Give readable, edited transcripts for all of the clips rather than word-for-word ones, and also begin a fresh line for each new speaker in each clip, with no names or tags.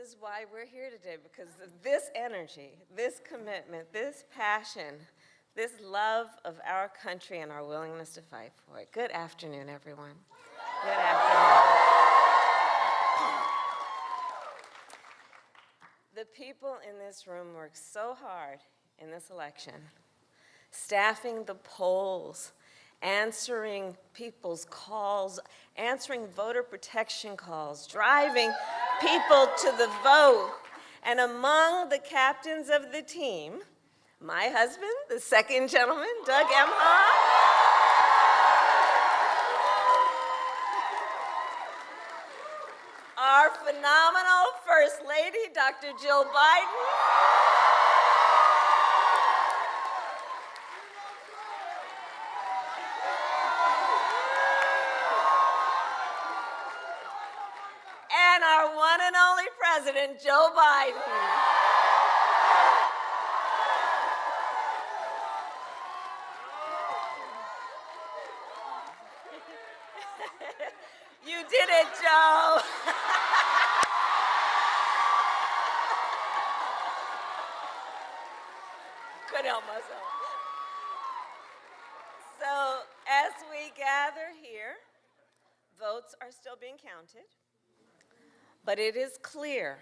is why we're here today, because of this energy, this commitment, this passion, this love of our country and our willingness to fight for it. Good afternoon, everyone. Good afternoon. The people in this room worked so hard in this election, staffing the polls, answering people's calls, answering voter protection calls, driving people to the vote. And among the captains of the team, my husband, the second gentleman, Doug Emhoff, our phenomenal First Lady, Dr. Jill Biden, and our one and only President, Joe Biden. You did it, Joe. Couldn't help myself. So as we gather here, votes are still being counted. But it is clear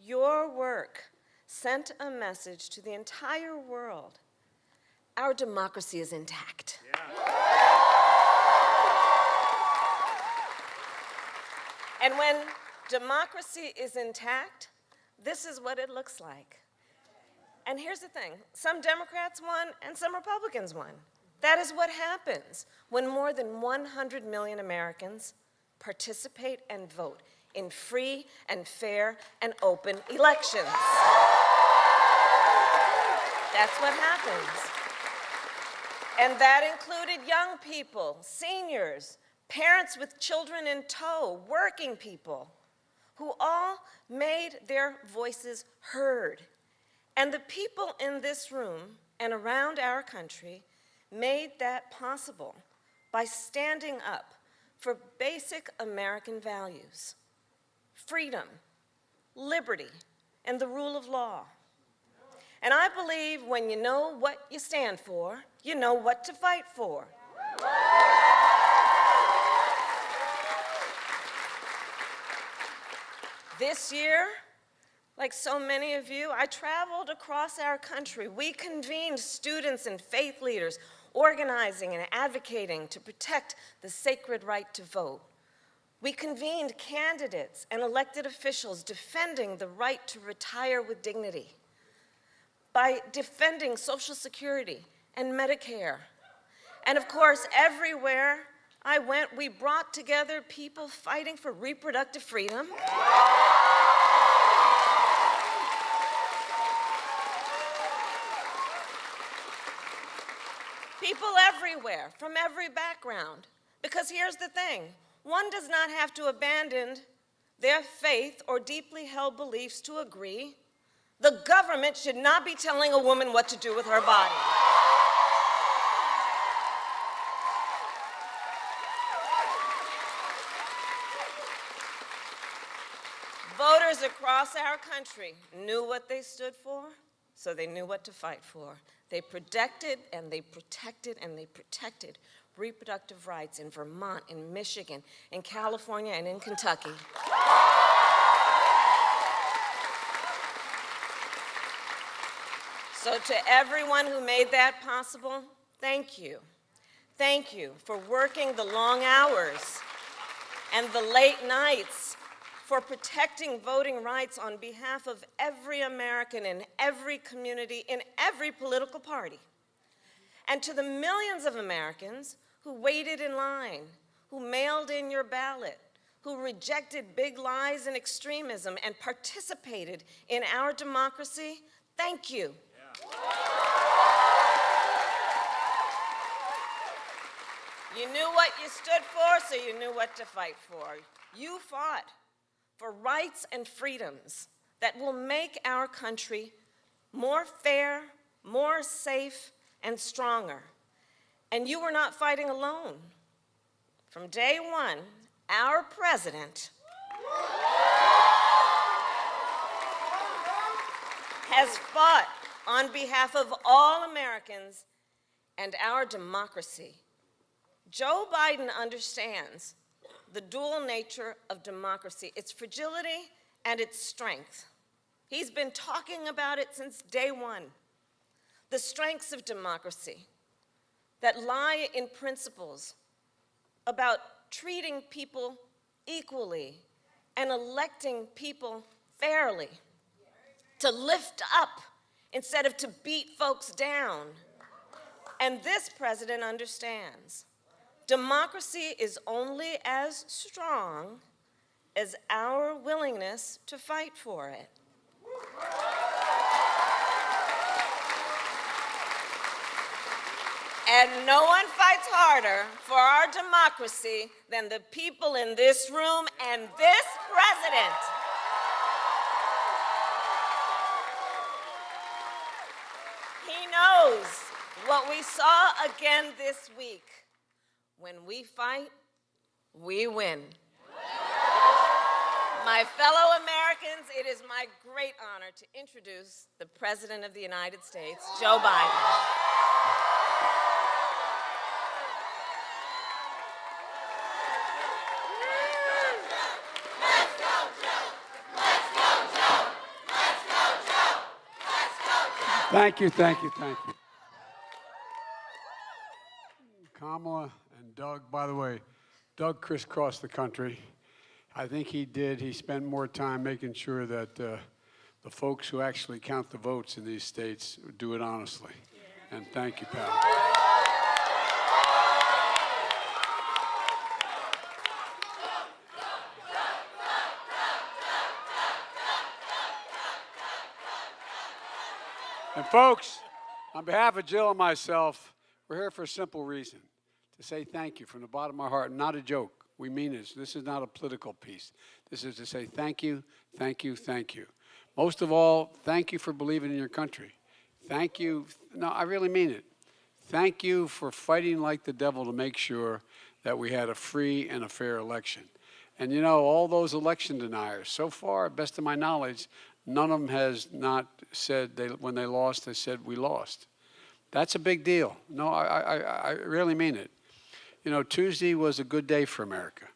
your work sent a message to the entire world. Our democracy is intact. Yeah. And when democracy is intact, this is what it looks like. And here's the thing, some Democrats won and some Republicans won. That is what happens when more than 100 million Americans participate and vote in free and fair and open elections. That's what happens. And that included young people, seniors, parents with children in tow, working people, who all made their voices heard. And the people in this room and around our country made that possible by standing up for basic American values: freedom, liberty, and the rule of law. And I believe when you know what you stand for, you know what to fight for. This year, like so many of you, I traveled across our country. We convened students and faith leaders, organizing and advocating to protect the sacred right to vote. We convened candidates and elected officials defending the right to retire with dignity by defending Social Security and Medicare. And of course, everywhere I went, we brought together people fighting for reproductive freedom, people everywhere, from every background. Because here's the thing, one does not have to abandon their faith or deeply held beliefs to agree. The government should not be telling a woman what to do with her body. Voters across our country knew what they stood for, so they knew what to fight for. They protected and they protected and they protected reproductive rights in Vermont, in Michigan, in California, and in Kentucky. So to everyone who made that possible, thank you. Thank you for working the long hours and the late nights, for protecting voting rights on behalf of every American in every community, in every political party. And to the millions of Americans who waited in line, who mailed in your ballot, who rejected big lies and extremism and participated in our democracy, thank you. You knew what you stood for, so you knew what to fight for. You fought for rights and freedoms that will make our country more fair, more safe, and stronger. And you were not fighting alone. From day one, our president has fought on behalf of all Americans and our democracy. Joe Biden understands the dual nature of democracy, its fragility and its strength. He's been talking about it since day one. The strengths of democracy that lie in principles about treating people equally and electing people fairly, to lift up instead of to beat folks down. And this president understands democracy is only as strong as our willingness to fight for it. And no one fights harder for our democracy than the people in this room and this president. He knows what we saw again this week. When we fight, we win. My fellow Americans, it is my great honor to introduce the President of the United States, Joe Biden.
Thank you, thank you, thank you. Kamala and Doug, by the way, Doug crisscrossed the country. I think he did. He spent more time making sure that the folks who actually count the votes in these states do it honestly. Yeah. And thank you, pal. And folks, on behalf of Jill and myself, we're here for a simple reason, to say thank you from the bottom of our heart. Not a joke. We mean this. This is not a political piece. This is to say thank you, thank you, thank you. Most of all, thank you for believing in your country. Thank you. No, I really mean it. Thank you for fighting like the devil to make sure that we had a free and a fair election. And you know, all those election deniers, so far, best of my knowledge, none of them has not said, when they lost, they said, we lost. That's a big deal. No, I really mean it. You know, Tuesday was a good day for America,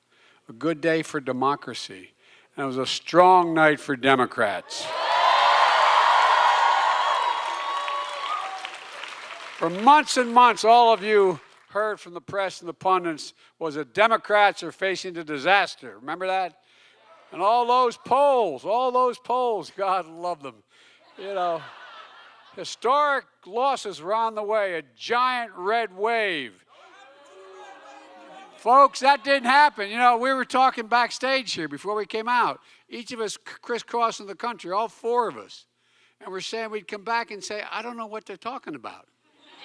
a good day for democracy, and it was a strong night for Democrats. For months and months, all of you heard from the press and the pundits was that Democrats are facing a disaster. Remember that? And all those polls, God love them. You know, historic losses were on the way, a giant red wave. Folks, that didn't happen. You know, we were talking backstage here before we came out. Each of us crisscrossing the country, all four of us. And we're saying we'd come back and say, I don't know what they're talking about.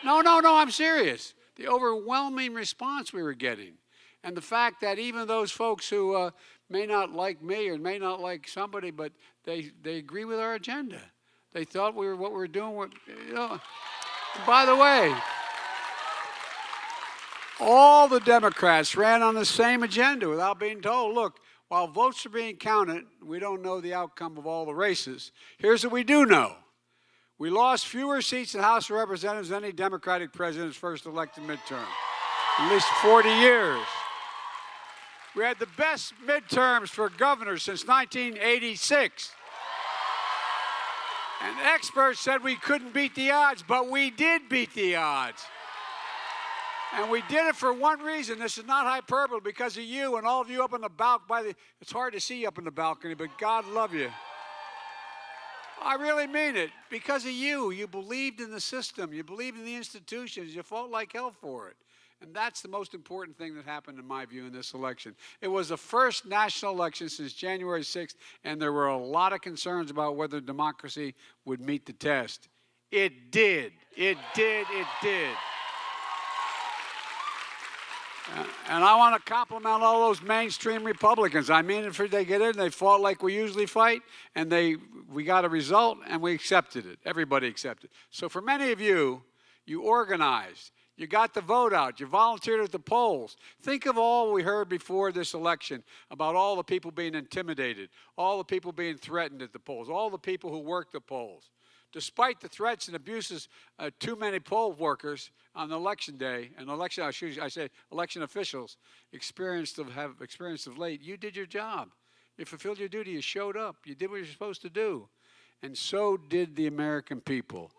No, I'm serious. The overwhelming response we were getting. And the fact that even those folks who may not like me or may not like somebody, but they agree with our agenda. They thought what we were doing, you know. By the way, all the Democrats ran on the same agenda without being told, look, while votes are being counted, we don't know the outcome of all the races. Here's what we do know. We lost fewer seats in the House of Representatives than any Democratic president's first elected midterm, at least 40 years. We had the best midterms for governors since 1986. And experts said we couldn't beat the odds, but we did beat the odds. And we did it for one reason. This is not hyperbole, because of you and all of you up on the balcony. It's hard to see up on the balcony, but God love you. I really mean it. Because of you. You believed in the system. You believed in the institutions. You fought like hell for it. And that's the most important thing that happened, in my view, in this election. It was the first national election since January 6th, and there were a lot of concerns about whether democracy would meet the test. It did. It did. It did. And I want to compliment all those mainstream Republicans. I mean, if they get in, they fought like we usually fight, and we got a result, and we accepted it. Everybody accepted it. So for many of you, you organized. You got the vote out. You volunteered at the polls. Think of all we heard before this election about all the people being intimidated, all the people being threatened at the polls, all the people who worked the polls. despite the threats and abuses of too many poll workers on election day, and election officials have experienced of late, you did your job. You fulfilled your duty. You showed up. You did what you're supposed to do. And so did the American people.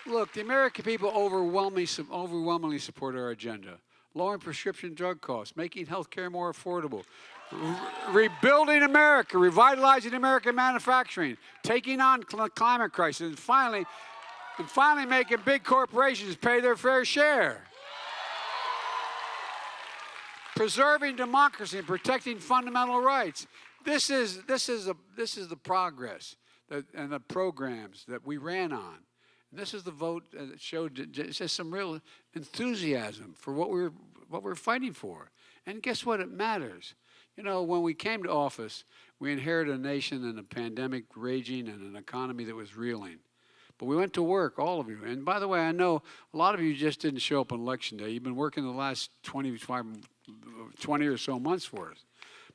Look, the American people overwhelmingly support our agenda. Lowering prescription drug costs, making health care more affordable, rebuilding America, revitalizing American manufacturing, taking on climate crisis, and finally making big corporations pay their fair share. Preserving democracy and protecting fundamental rights. This is the progress and the programs that we ran on. And this is the vote that showed just some real enthusiasm for what we're fighting for. And guess what? It matters. You know, when we came to office, we inherited a nation and a pandemic raging and an economy that was reeling. But we went to work, all of you. And by the way, I know a lot of you just didn't show up on Election Day. You've been working the last 20 or so months for us.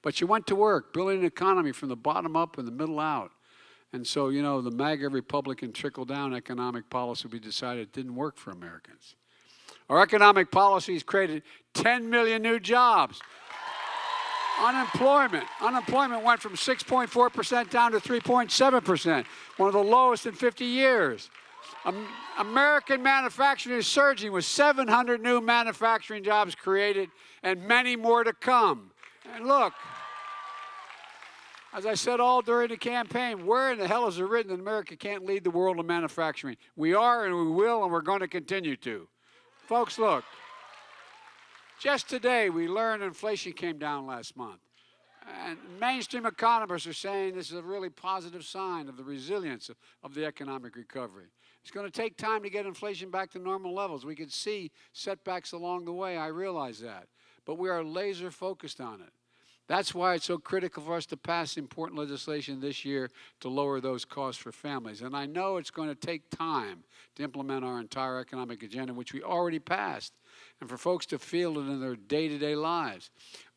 But you went to work, building an economy from the bottom up and the middle out. And so, you know, the MAGA Republican trickle-down economic policy we decided didn't work for Americans. Our economic policies created 10 million new jobs. Unemployment went from 6.4% down to 3.7%, one of the lowest in 50 years. American manufacturing is surging with 700 new manufacturing jobs created and many more to come. And look, as I said all during the campaign, where in the hell is it written that America can't lead the world in manufacturing? We are, and we will, and we're going to continue to. Folks, look. Just today, we learned inflation came down last month. And mainstream economists are saying this is a really positive sign of the resilience of the economic recovery. It's going to take time to get inflation back to normal levels. We could see setbacks along the way. I realize that. But we are laser focused on it. That's why it's so critical for us to pass important legislation this year to lower those costs for families. And I know it's going to take time to implement our entire economic agenda, which we already passed, and for folks to feel it in their day-to-day lives.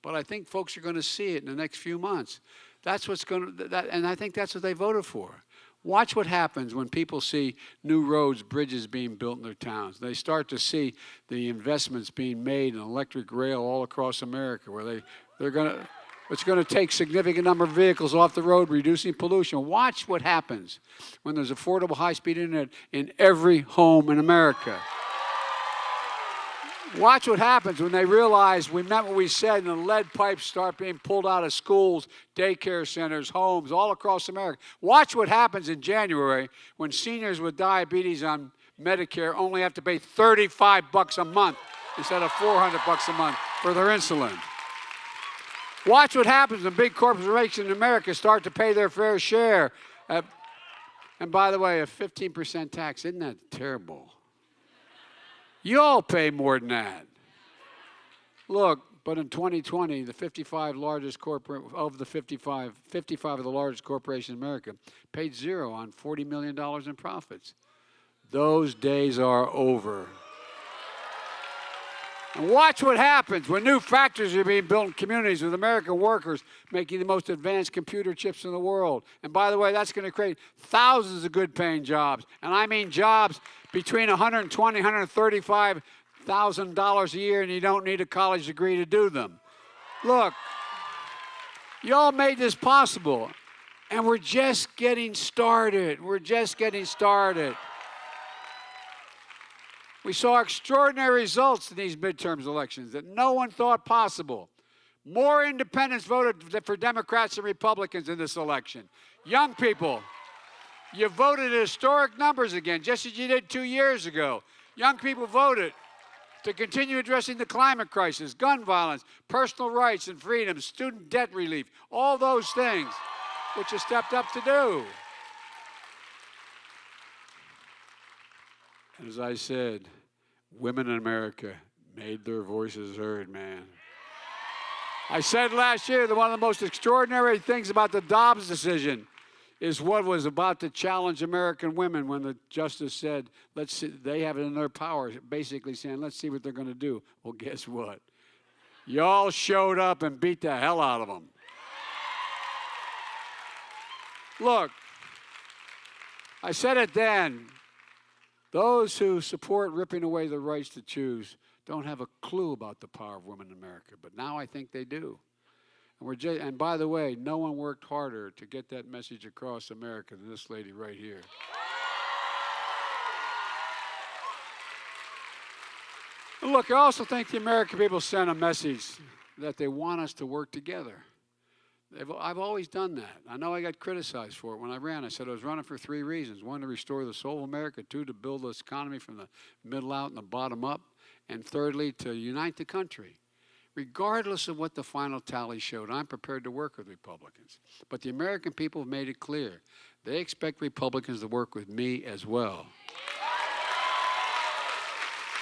But I think folks are going to see it in the next few months. That's what's going to, and I think that's what they voted for. Watch what happens when people see new roads, bridges being built in their towns. They start to see the investments being made in electric rail all across America, where it's going to take a significant number of vehicles off the road, reducing pollution. Watch what happens when there's affordable high-speed internet in every home in America. Watch what happens when they realize we meant what we said and the lead pipes start being pulled out of schools, daycare centers, homes, all across America. Watch what happens in January when seniors with diabetes on Medicare only have to pay $35 a month instead of $400 a month for their insulin. Watch what happens when big corporations in America start to pay their fair share. And by the way, a 15% tax, isn't that terrible? You all pay more than that. Look, but in 2020, the 55 of the largest corporations in America paid zero on $40 million in profits. Those days are over. And watch what happens when new factories are being built in communities with American workers making the most advanced computer chips in the world. And by the way, that's going to create thousands of good-paying jobs. And I mean jobs between $120,000 and $135,000 a year, and you don't need a college degree to do them. Look, y'all made this possible, and we're just getting started. We're just getting started. We saw extraordinary results in these midterms elections that no one thought possible. More independents voted for Democrats and Republicans in this election. Young people, you voted at historic numbers again, just as you did 2 years ago. Young people voted to continue addressing the climate crisis, gun violence, personal rights and freedoms, student debt relief, all those things which you stepped up to do. And as I said, women in America made their voices heard, man. I said last year that one of the most extraordinary things about the Dobbs decision is what was about to challenge American women when the justice said, let's see, they have it in their power, basically saying, let's see what they're going to do. Well, guess what? Y'all showed up and beat the hell out of them. Look, I said it then. Those who support ripping away the rights to choose don't have a clue about the power of women in America, but now I think they do. And by the way, no one worked harder to get that message across America than this lady right here. And look, I also think the American people sent a message that they want us to work together. I've always done that. I know I got criticized for it when I ran. I said I was running for 3 reasons. 1, to restore the soul of America. 2, to build this economy from the middle out and the bottom up. And thirdly, to unite the country. Regardless of what the final tally showed, I'm prepared to work with Republicans. But the American people have made it clear. They expect Republicans to work with me as well.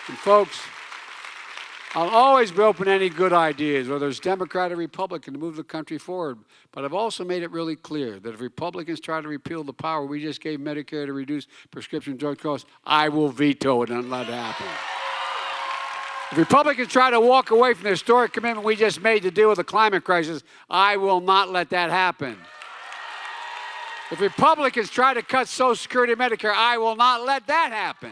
And folks, I'll always be open to any good ideas, whether it's Democrat or Republican, to move the country forward. But I've also made it really clear that if Republicans try to repeal the power we just gave Medicare to reduce prescription drug costs, I will veto it and let it happen. If Republicans try to walk away from the historic commitment we just made to deal with the climate crisis, I will not let that happen. If Republicans try to cut Social Security and Medicare, I will not let that happen.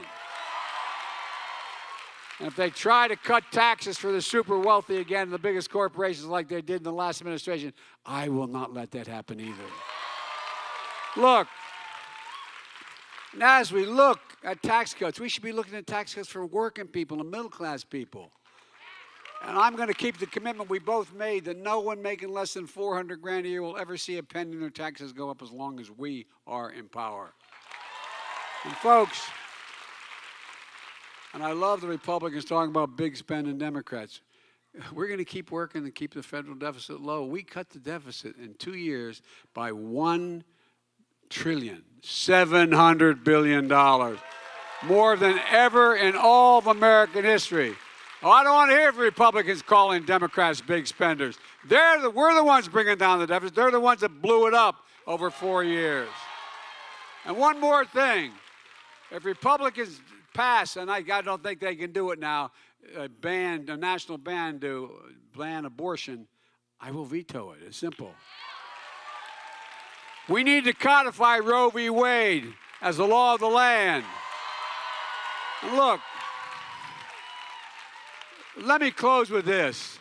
And if they try to cut taxes for the super wealthy again, the biggest corporations like they did in the last administration, I will not let that happen either. Look, now as we look at tax cuts, we should be looking at tax cuts for working people and middle-class people. And I'm going to keep the commitment we both made that no one making less than $400 grand a year will ever see a penny in their taxes go up as long as we are in power. And folks, and I love the Republicans talking about big spending Democrats. We're going to keep working to keep the federal deficit low. We cut the deficit in 2 years by $1 trillion, $700 billion, more than ever in all of American history. Oh, I don't want to hear from Republicans calling Democrats big spenders. We're the ones bringing down the deficit. They're the ones that blew it up over 4 years. And one more thing. If Republicans pass, and I don't think they can do it now, a national ban to ban abortion, I will veto it. It's simple. We need to codify Roe v. Wade as the law of the land. And look, let me close with this.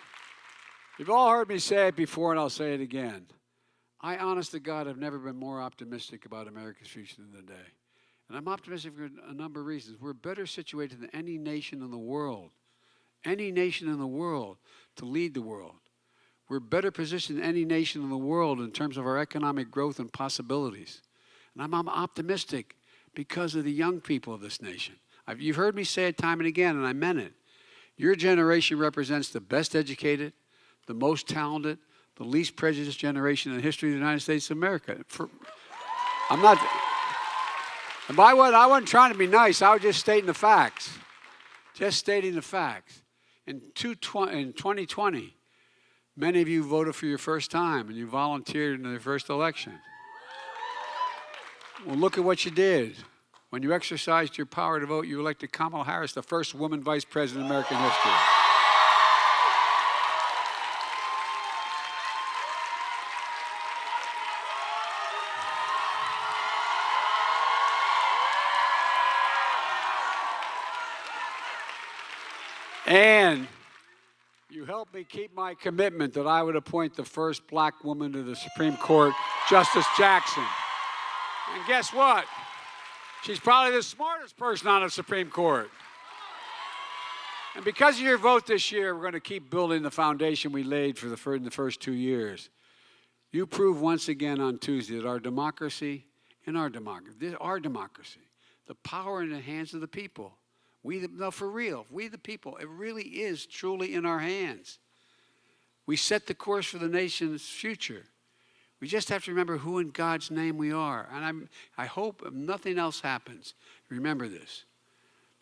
You've all heard me say it before, and I'll say it again. I, honest to God, have never been more optimistic about America's future than today. And I'm optimistic for a number of reasons. We're better situated than any nation in the world to lead the world. We're better positioned than any nation in the world in terms of our economic growth and possibilities. And I'm optimistic because of the young people of this nation. You've heard me say it time and again, and I meant it. Your generation represents the best educated, the most talented, the least prejudiced generation in the history of the United States of America. And by what, I wasn't trying to be nice. I was just stating the facts. Just stating the facts. In 2020, many of you voted for your first time, and you volunteered in the first election. Well, look at what you did. When you exercised your power to vote, you elected Kamala Harris, the first woman vice president in American history. And you helped me keep my commitment that I would appoint the first black woman to the Supreme Court, Justice Jackson. And guess what? She's probably the smartest person on the Supreme Court. And because of your vote this year, we're going to keep building the foundation we laid in the first 2 years. You proved once again on Tuesday that our democracy, the power in the hands of the people. For real, we the people, it really is truly in our hands. We set the course for the nation's future. We just have to remember who in God's name we are. And I hope if nothing else happens, remember this.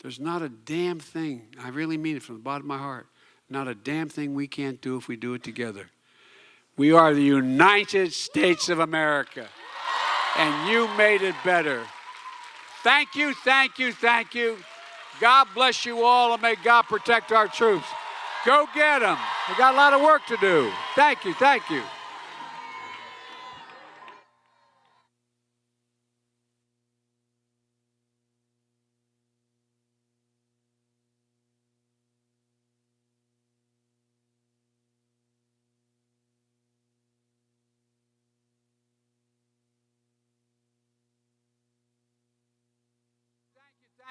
There's not a damn thing, I really mean it from the bottom of my heart, not a damn thing we can't do if we do it together. We are the United States of America, and you made it better. Thank you, thank you, thank you. God bless you all, and may God protect our troops. Go get them. We got a lot of work to do. Thank you, thank you.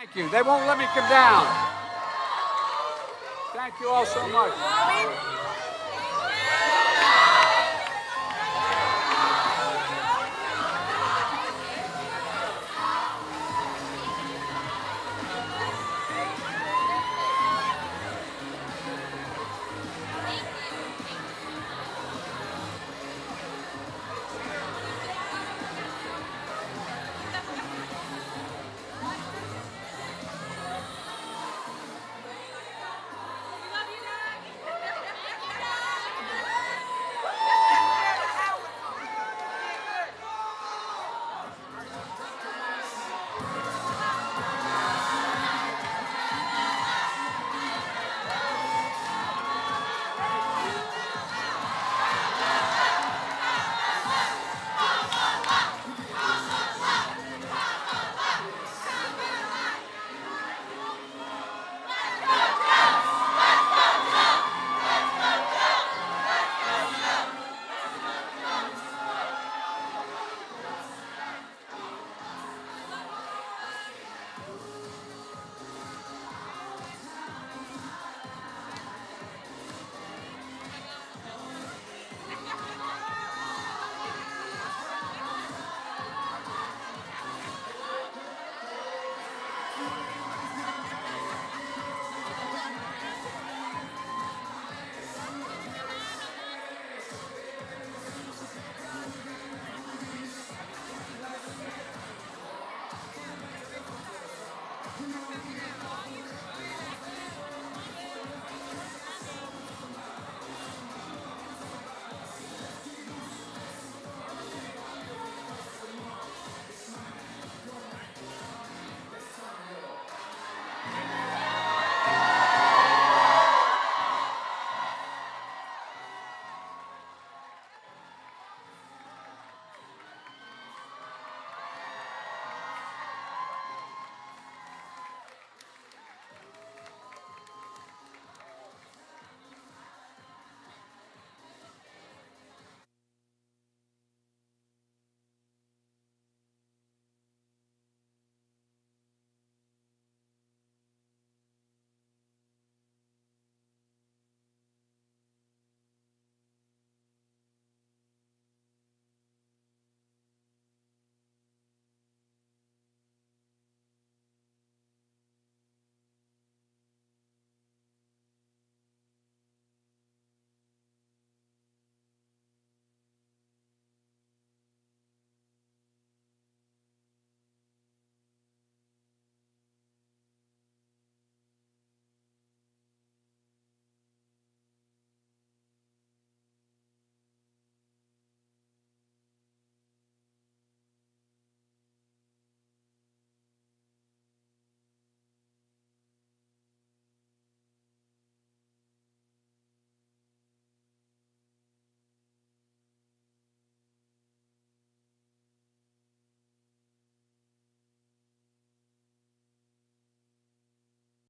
Thank you. They won't let me come down. Thank you all so much.